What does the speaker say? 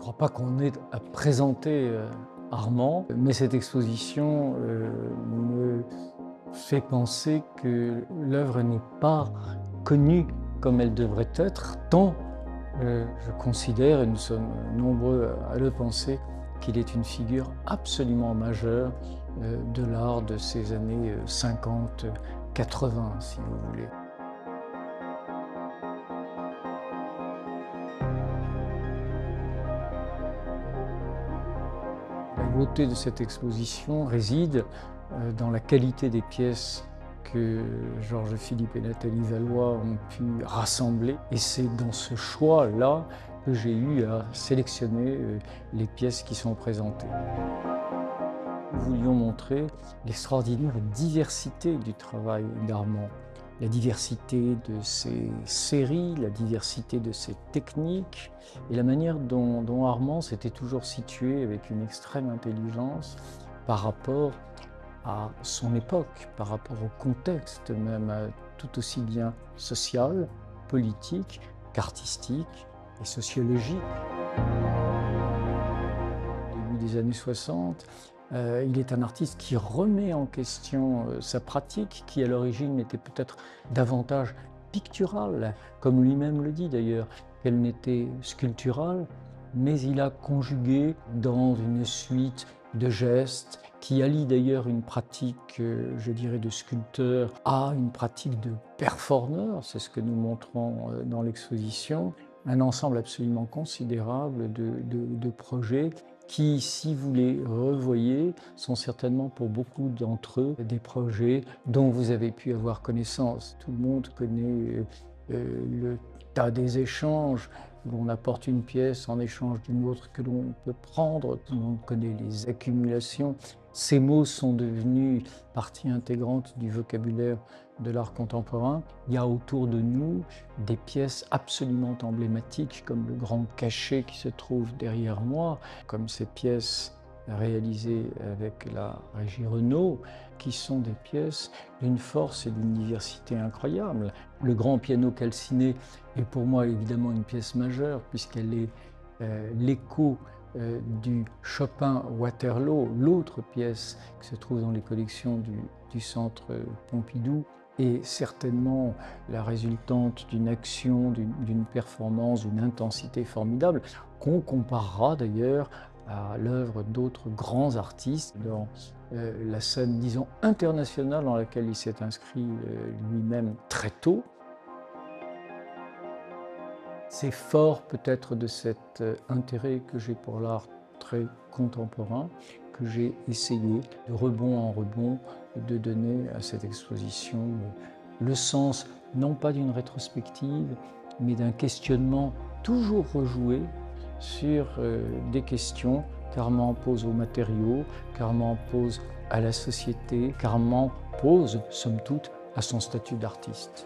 crois pas qu'on ait à présenter Armand, mais cette exposition me fait penser que l'œuvre n'est pas connue comme elle devrait être, tant je considère, et nous sommes nombreux à le penser, qu'il est une figure absolument majeure de l'art de ces années 50-80, si vous voulez. La beauté de cette exposition réside dans la qualité des pièces que Georges-Philippe et Nathalie Valois ont pu rassembler. Et c'est dans ce choix-là que j'ai eu à sélectionner les pièces qui sont présentées. Nous voulions montrer l'extraordinaire diversité du travail d'Armand, la diversité de ses séries, la diversité de ses techniques et la manière dont Armand s'était toujours situé avec une extrême intelligence par rapport à son époque, par rapport au contexte même tout aussi bien social, politique qu'artistique et sociologique. Au début des années 60, il est un artiste qui remet en question sa pratique, qui à l'origine était peut-être davantage picturale, comme lui-même le dit d'ailleurs, qu'elle n'était sculpturale, mais il a conjugué dans une suite de gestes qui allie d'ailleurs une pratique, je dirais, de sculpteur à une pratique de performeur, c'est ce que nous montrons dans l'exposition, un ensemble absolument considérable de projets qui, si vous les revoyez, sont certainement pour beaucoup d'entre eux des projets dont vous avez pu avoir connaissance. Tout le monde connaît le tas des échanges, où on apporte une pièce en échange d'une autre que l'on peut prendre, tout le monde connaît les accumulations. Ces mots sont devenus partie intégrante du vocabulaire de l'art contemporain. Il y a autour de nous des pièces absolument emblématiques, comme le grand cachet qui se trouve derrière moi, comme ces pièces réalisées avec la Régie Renaud, qui sont des pièces d'une force et d'une diversité incroyable. Le grand piano calciné est pour moi évidemment une pièce majeure, puisqu'elle est l'écho du Chopin Waterloo, l'autre pièce qui se trouve dans les collections du Centre Pompidou, est certainement la résultante d'une action, d'une performance, d'une intensité formidable, qu'on comparera d'ailleurs à l'œuvre d'autres grands artistes dans la scène, disons, internationale dans laquelle il s'est inscrit lui-même très tôt. C'est fort peut-être de cet intérêt que j'ai pour l'art très contemporain que j'ai essayé, de rebond en rebond, de donner à cette exposition le sens, non pas d'une rétrospective, mais d'un questionnement toujours rejoué sur des questions qu'Armand pose aux matériaux, qu'Armand pose à la société, qu'Armand pose, somme toute, à son statut d'artiste.